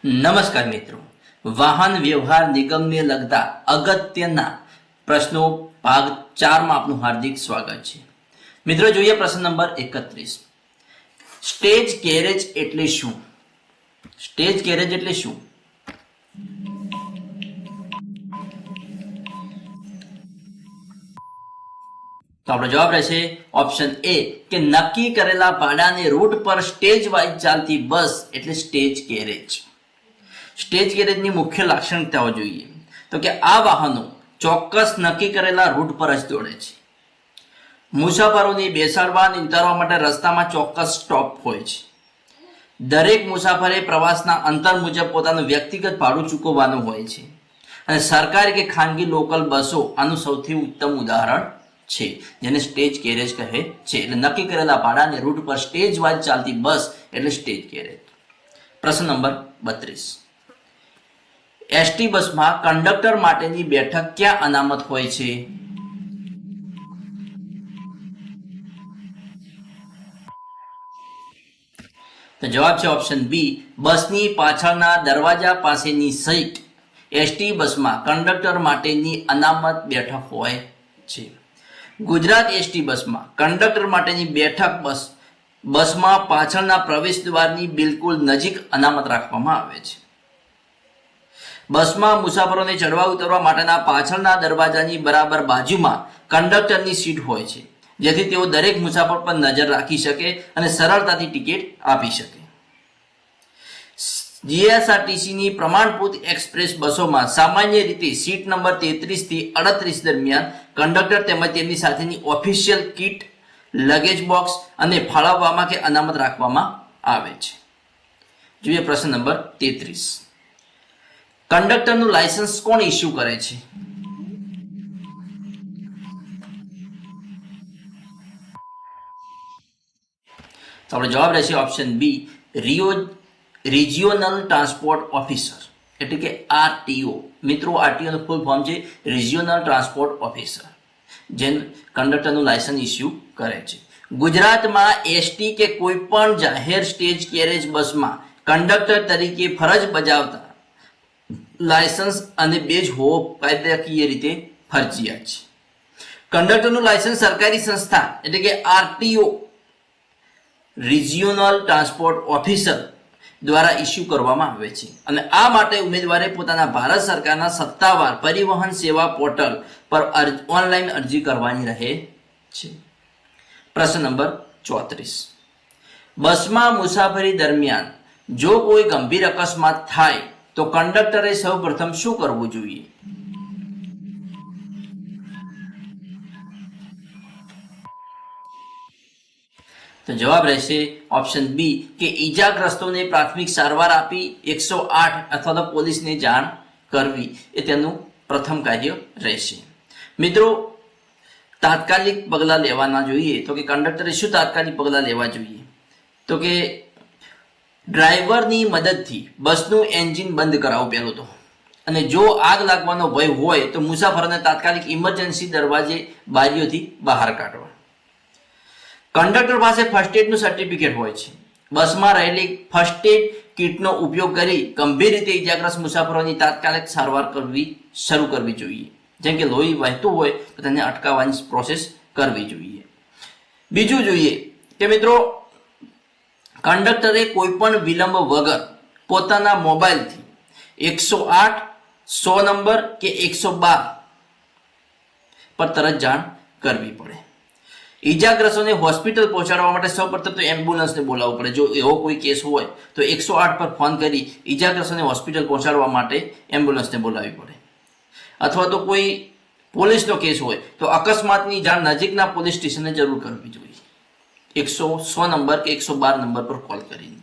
નમસ્કાર મિત્રો, વાહન વ્યવહાર નિગમને લગતા અગત્યના પ્રશ્નો ભાગ 4 માં આપનું હાર્દિક સ્વાગત છે. મિત્રો જોઈએ પ્રશ્ન નંબર 31. સ્ટેજ ગેરેજ એટલે શું? સ્ટેજ ગેરેજ એટલે શું? તો આપણો જવાબ રહેશે ઓપ્શન એ કે નક્કી કરેલા ભાડાને રૂટ પર સ્ટેજ વાઇઝ ચાલતી બસ એટલે સ્ટેજ ગેરેજ. સ્ટેજ ગેરેજની મુખ્ય લાક્ષણિકતાઓ જોઈએ તો કે આ વાહનો ચોક્કસ નક્કી કરેલા રૂટ પર જ દોડે છે. મુસાફરોને બેસાડવા અને ઉતારવા માટે રસ્તામાં ચોક્કસ સ્ટોપ હોય છે. દરેક મુસાફરે પ્રવાસના અંતર મુજબ પોતાનું વ્યક્તિગત ભાડું ચૂકવવાનું હોય છે અને સરકારી કે ખાનગી લોકલ બસો આનું સૌથી ઉત્તમ ઉદાહરણ છે, જેને સ્ટેજ ગેરેજ કહે છે. એટલે નક્કી કરેલા ભાડાને રૂટ પર સ્ટેજ વાઇઝ ચાલતી બસ એટલે સ્ટેજ ગેરેજ. પ્રશ્ન નંબર 32. એસટી બસમાં કંડક્ટર માટેની બેઠક ક્યાં અનામત હોય છે? તો જવાબ છે ઓપ્શન બી, બસની પાછળના દરવાજા પાસેની સીટ એસટી બસમાં કંડક્ટર માટેની અનામત બેઠક હોય છે. ગુજરાત એસટી બસમાં કંડક્ટર માટેની બેઠક બસમાં પાછળના પ્રવેશ દ્વારની બિલકુલ નજીક અનામત રાખવામાં આવે છે. બસમાં મુસાફરોને ચડવા ઉતરવા માટેના પાછળના દરવાજાની બરાબર બાજુમાં કંડક્ટરની સીટ હોય છે, જેથી તેઓ દરેક મુસાફર પર નજર રાખી શકે અને સરળતાથી ટિકિટ આપી શકે. જીએસઆરટીસીની પ્રમાણભૂત એક્સપ્રેસ બસોમાં સામાન્ય રીતે સીટ નંબર 33 થી 38 દરમિયાન કંડક્ટર તેમજ તેમની સાથેની ઓફિશિયલ કીટ, લગેજ બોક્સ અને ફાળવવામાં કે અનામત રાખવામાં આવે છે. જોઈએ પ્રશ્ન નંબર 33. કંડક્ટરનું લાયસન્સ કોણ ઇસ્યુ કરે છે? તો આપણો જવાબ રહેશે option B, regional transport officer એટલે કે આરટીઓ. મિત્રો આરટીઓ નું ફૂલ ફોર્મ છે રિજિયોનલ ટ્રાન્સપોર્ટ ઓફિસર, જે કંડક્ટરનું લાયસન્સ ઇસ્યુ કરે છે. ગુજરાતમાં એસટી કે કોઈ પણ જાહેર સ્ટેજ ગેરેજ બસમાં કંડક્ટર તરીકે ફરજ બજાવતા લાયસન્સ અને બેજ હોવો કાયદાકીય રીતે ફરજિયાત છે. કંડક્ટરનું લાયસન્સ સરકારી સંસ્થા એટલે કે આરટીઓ રિજિયોનલ ટ્રાન્સપોર્ટ ઓફિસર દ્વારા ઇસ્યુ કરવામાં આવે છે અને આ માટે ઉમેદવારે પોતાના ભારત સરકારના સત્તાવાર પરિવહન સેવા પોર્ટલ પર ઓનલાઈન અરજી કરવાની રહે છે. પ્રશ્ન નંબર 34. બસમાં મુસાફરી દરમિયાન જો કોઈ ગંભીર અકસ્માત થાય તો કંડક્ટરે સૌપ્રથમ શું કરવું જોઈએ? તો જવાબ રહેશે ઓપ્શન બી કે ઈજાગ્રસ્તોને પ્રાથમિક સારવાર આપી 108 અથવા તો પોલીસને જાણ કરવી એ તેનું પ્રથમ કાર્ય રહેશે. મિત્રો તાત્કાલિક પગલાં લેવાના જોઈએ તો કે કંડક્ટરે શું તાત્કાલિક પગલાં લેવા જોઈએ? તો કે ડ્રાઈવરની મદદથી બસનું એન્જિન બંધ કરાવવું પહેલું તો, અને જો આગ લાગવાનો ભય હોય તો મુસાફરોને તાત્કાલિક ઇમરજન્સી દરવાજે બારીઓથી બહાર કાઢવા. કંડક્ટર પાસે ફર્સ્ટ એડનું સર્ટિફિકેટ હોય છે. બસમાં રહેલી ફર્સ્ટ એડ કીટનો ઉપયોગ કરી ગંભીર રીતે ઇજાગ્રસ્ત મુસાફરોની તાત્કાલિક સારવાર શરૂ કરવી જોઈએ. જેમ કે લોહી વહેતું હોય તો તેને અટકાવવાની પ્રોસેસ કરવી જોઈએ. બીજું જોઈએ કે મિત્રો કંડક્ટરે કોઈ પણ વિલંબ વગર પોતાના મોબાઈલથી 108, 100 નંબર કે 112 પર તરત જાણ કરવી પડે. ઈજાગ્રસ્તોને હોસ્પિટલ પહોંચાડવા માટે સૌપ્રથમ તો એમ્બ્યુલન્સને બોલાવવું પડે. જો એવો કોઈ કેસ હોય તો 108 પર ફોન કરી ઈજાગ્રસ્તોને હોસ્પિટલ પહોંચાડવા માટે એમ્બ્યુલન્સને બોલાવવી પડે. અથવા તો કોઈ પોલીસનો કેસ હોય તો અકસ્માતની જાણ નજીકના પોલીસ સ્ટેશને જરૂર કરવી જોઈએ, 100 નંબર કે 112 નંબર પર કોલ કરીને.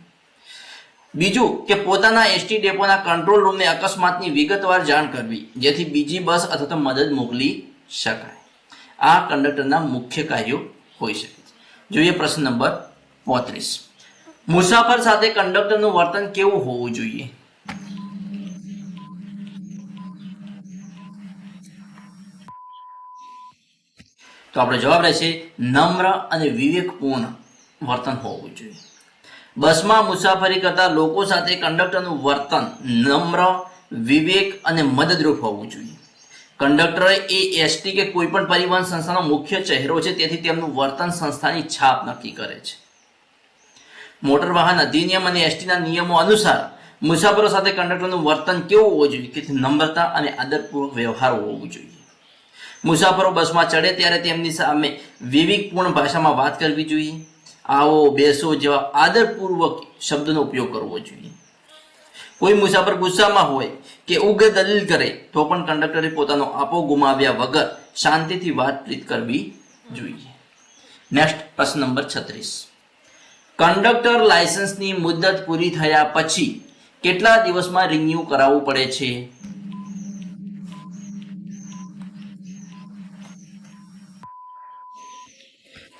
બીજું કે પોતાના એસટી ડેપોના કંટ્રોલ રૂમને અકસ્માતની વિગતવાર જાણ કરવી, જેથી બીજી બસ અથવા તો મદદ મોકલી શકાય. આ કંડક્ટરના મુખ્ય કાર્યો હોઈ શકે છે. જોઈએ પ્રશ્ન નંબર 35. મુસાફર સાથે કંડક્ટરનું વર્તન કેવું હોવું જોઈએ? તો આપણો જવાબ રહેશે નમ્ર અને વિવેકપૂર્ણ વર્તન હોવું જોઈએ. બસમાં મુસાફરી કરતા લોકો સાથે કંડક્ટરનું વર્તન નમ્ર, વિવેક અને મદદરૂપ હોવું જોઈએ. કંડક્ટર એ એસટી કે કોઈ પણ પરિવહન સંસ્થાનો મુખ્ય ચહેરો છે, તેથી તેમનું વર્તન સંસ્થાની છાપ નક્કી કરે છે. મોટર વાહન અધિનિયમ અને એસટીના નિયમો અનુસાર મુસાફરો સાથે કંડક્ટરનું વર્તન કેવું હોવું જોઈએ કે નમ્રતા અને આદરપૂર્વક વ્યવહાર હોવું જોઈએ. મુસાફરો બસમાં ચડે ત્યારે તેમની સામે વિવેકપૂર્ણ ભાષામાં વાત કરવી જોઈએ. આવો, બેસો જેવા આદરપૂર્વક શબ્દનો ઉપયોગ કરવો જોઈએ. કોઈ મુસાફર ગુસ્સામાં હોય કે ઉગ્ર દલીલ કરે તો પણ કંડક્ટરે પોતાનો આપો ગુમાવ્યા વગર શાંતિથી વાતચીત કરવી જોઈએ. નેક્સ્ટ પ્રશ્ન નંબર 36. કંડક્ટર લાયસન્સની મુદત પૂરી થયા પછી કેટલા દિવસમાં રિન્યુ કરાવવું પડે છે?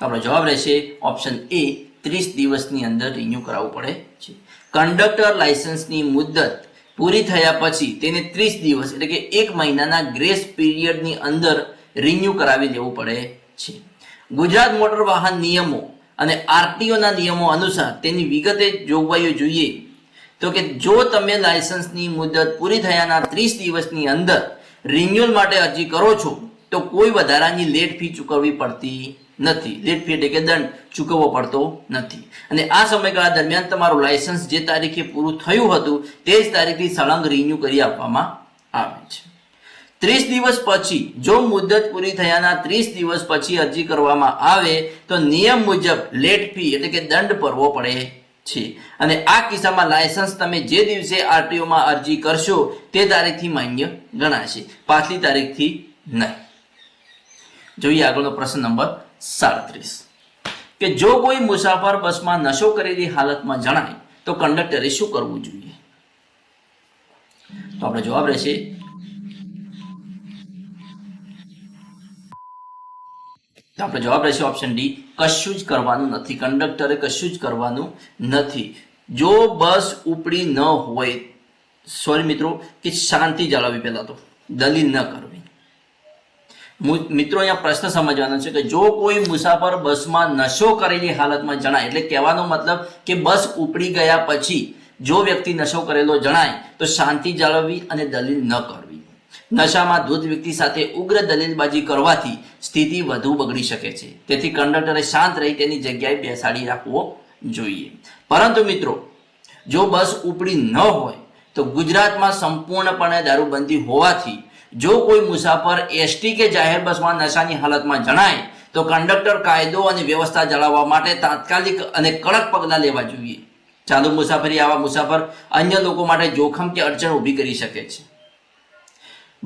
આપણો જવાબ રહેશે ઓપ્શન એ, 30 દિવસની અંદર રિન્યુ કરાવવું પડે છે. કંડક્ટર લાયસન્સની મુદત પૂરી થયા પછી તેને 30 દિવસ એટલે કે 1 મહિનાના ગ્રેસ પીરિયડની અંદર રિન્યુ કરાવી લેવું પડે છે. ગુજરાત મોટર વાહન નિયમો અને આરટીઓના નિયમો અનુસાર તેની વિગતે જોગવાઈઓ જોઈએ તો કે જો તમે લાયસન્સની મુદત પૂરી થયાના 30 દિવસની અંદર રિન્યુઅલ માટે અરજી કરો છો તો કોઈ વધારાની લેટ ફી ચૂકવવી પડતી નથી. લેટ ફી એટલે કે દંડ ચૂકવવો પડતો નથી. અને આ સમયગાળા દરમિયાન તમારું લાયસન્સ જે તારીખે પૂરું થયું હતું તે જ તારીખથી સળંગ રિન્યુ કરી આપવામાં આવે છે. 30 દિવસ પછી જો મુદત પૂરી થયાના 30 દિવસ પછી અરજી કરવામાં આવે તો નિયમ મુજબ લેટ ફી એટલે કે દંડ ભરવો પડે છે. અને આ કિસ્સામાં લાયસન્સ તમે જે દિવસે આરટીઓમાં અરજી કરશો તે તારીખથી માન્ય ગણાશે, પાછલી તારીખથી નહીં. જોઈએ આગળનો પ્રશ્ન નંબર 37 કે જો કોઈ મુસાફર બસમાં નશો કરેલી હાલતમાં જણાય તો કંડક્ટરે શું કરવું જોઈએ? તો આપણો જવાબ રહેશે ઓપ્શન ડી, કશું જ કરવાનું નથી. કંડક્ટરે કશું જ કરવાનું નથી. જો બસ ઉપડી ન હોય, સોરી મિત્રો, કે શાંતિ જાળવવી, પહેલા તો દલીલ ન કરવી. મિત્રો અહીંયા પ્રશ્ન સમજવાનો છે કે જો કોઈ મુસાફર બસમાં નશો કરેલી હાલતમાં જણાય, એટલે કહેવાનો મતલબ કે બસ ઉપડી ગયા પછી જો વ્યક્તિ નશો કરેલો જણાય તો શાંતિ જાળવવી અને દલીલ ન કરવી. નશામાં ધૂત વ્યક્તિ સાથે ઉગ્ર દલીલબાજી કરવાથી સ્થિતિ વધુ બગડી શકે છે, તેથી કંડક્ટરે શાંત રહી તેની જગ્યાએ બેસાડી રાખવો જોઈએ. પરંતુ મિત્રો જો બસ ઉપડી ન હોય તો ગુજરાતમાં સંપૂર્ણપણે દારૂબંધી હોવાથી જો કોઈ મુસાફર એસટી કે જાહેર બસમાં નશાની હાલતમાં જણાય તો કંડક્ટર કાયદો અને વ્યવસ્થા જાળવવા માટે તાત્કાલિક અને કડક પગલાં લેવા જોઈએ. ચાલુ મુસાફરી આવા મુસાફર અન્ય લોકો માટે જોખમ કે અડચણ ઊભી કરી શકે છે.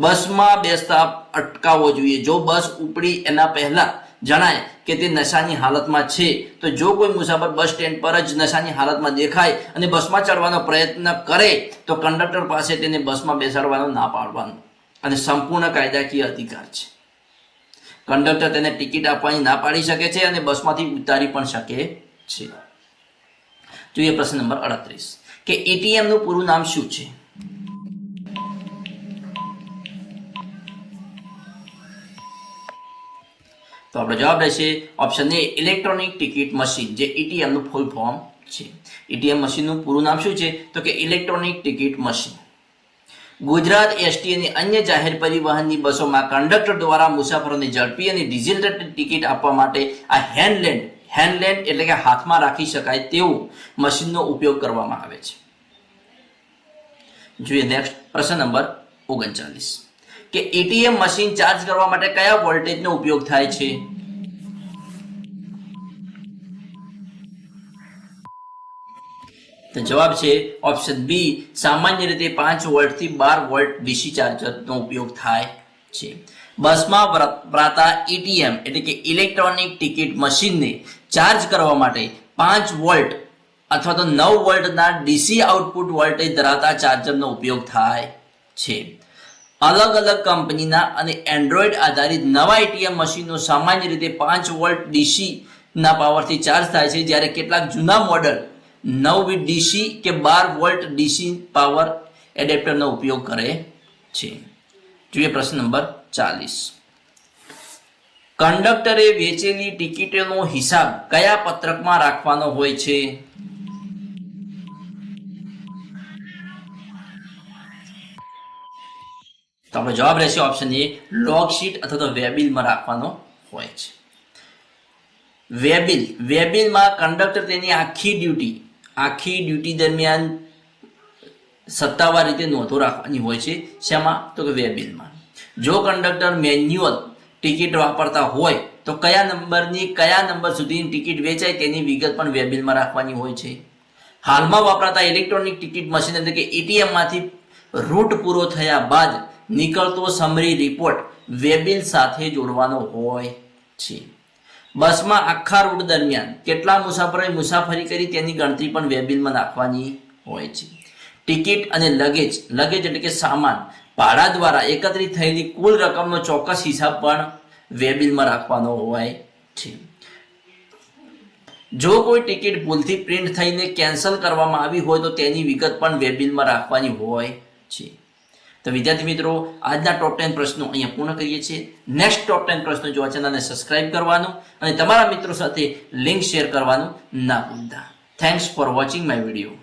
બસમાં બેસતા અટકાવવો જોઈએ. જો બસ ઉપડી એના પહેલા જણાય કે તે નશાની હાલતમાં છે તો જો કોઈ મુસાફર બસ સ્ટેન્ડ પર જ નશાની હાલતમાં દેખાય અને બસમાં ચડવાનો પ્રયત્ન કરે તો કંડક્ટર પાસે તેને બસમાં બેસાડવાનો ના પાડવાનો અને સંપૂર્ણ કાયદાકીય અધિકાર છે. કંડક્ટર તેને ટિકિટ આપવાની ના પાડી શકે છે અને બસમાંથી ઉતારી પણ શકે છે. જોઈએ પ્રશ્ન નંબર 38 કે એટીએમ નું પૂરું નામ શું છે? તો આપણો જવાબ રહેશે option A, electronic ticket machine, જે ઈટીએમ નું ફૂલ ફોર્મ છે. ઈટીએમ મશીનનું પૂરું નામ શું છે? તો કે electronic ticket machine. Gujarat ST અને અન્ય જાહેર પરિવહનની બસોમાં કંડક્ટર દ્વારા મુસાફરોને ઝડપી અને ડિજિટલ ટિકિટ આપવા માટે આ હેન્ડલેન્ડ એટલે કે હાથમાં રાખી શકાય તેવું મશીનનો ઉપયોગ કરવામાં આવે છે. જોઈએ નેક્સ્ટ પ્રશ્ન નંબર 39 કે એટીએમ મશીન ચાર્જ કરવા માટે કયા વોલ્ટેજનો ઉપયોગ થાય છે? તો જવાબ છે ઓપ્શન બી, સામાન્ય રીતે 5 વોલ્ટ થી 12 વોલ્ટ ડીસી ચાર્જરનો ઉપયોગ થાય છે. બસમાં વપરાતા ઈટીએમ એટલે કે ઇલેક્ટ્રોનિક ટિકિટ મશીનને ચાર્જ કરવા માટે 5 વોલ્ટ અથવા તો 9 વોલ્ટના ડીસી આઉટપુટ વોલ્ટેજ ધરાવતા ચાર્જરનો ઉપયોગ થાય છે. અલગ અલગ કંપનીના અને એન્ડ્રોઈડ આધારિત નવા એટીએમ મશીનો સામાન્ય રીતે 5 વોલ્ટ ડીસી ના પાવરથી ચાર્જ થાય છે, જ્યારે કેટલાક જૂના મોડલ 9 ડીસી કે 12 વોલ્ટ ડીસી પાવર એડેપ્ટરનો ઉપયોગ કરે છે. જોઈએ પ્રશ્ન નંબર 40 કંડક્ટરે વેચેલી ટિકિટોનો હિસાબ કયા પત્રકમાં રાખવાનો હોય છે? તો આપણો જવાબ રહેશે ઓપ્શન એ, લોગ શીટ અથવા તો વેબિલમાં રાખવાનો હોય છે. વેબિલમાં કંડક્ટર તેની આખી ડ્યુટી દરમિયાન સત્તાવાર રીતે નોંધો રાખવાની હોય છે. શેમાં? તો કે વેબિલમાં. જો કંડક્ટર મેન્યુઅલ ટિકિટ વાપરતા હોય તો કયા નંબર સુધીની ટિકિટ વેચાય તેની વિગત પણ વેબિલમાં રાખવાની હોય છે. હાલમાં વપરાતા ઇલેક્ટ્રોનિક ટિકિટ મશીન એટલે કે એટીએમ માંથી રૂટ પૂરો થયા બાદ નીકળતો સમરી રિપોર્ટ વેબિલ સાથે જોડવાનો હોય છે. બસમાં આખા રૂટ દરમિયાન કેટલા મુસાફરોએ મુસાફરી કરી તેની ગણતરી પણ વેબિલમાં નાખવાની હોય છે. ટિકિટ અને લગેજ એટલે કે સામાન ભાડા દ્વારા એકત્રિત થયેલી કુલ રકમનો ચોક્કસ હિસાબ પણ વેબિલમાં રાખવાનો હોય છે. જો કોઈ ટિકિટ ભૂલથી પ્રિન્ટ થઈને કેન્સલ કરવામાં આવી હોય તો તેની વિગત પણ વેબિલમાં રાખવાની હોય છે. તો વિદ્યાર્થી મિત્રો, આજના ટોપ 10 પ્રશ્નો અહીંયા પૂર્ણ કરીએ છીએ. નેક્સ્ટ ટોપ 10 પ્રશ્નો જોવા ચેનલને સબસ્ક્રાઇબ કરવાનું અને તમારા મિત્રો સાથે લિંક શેર કરવાનું ના ભૂલતા. Thanks for watching my video.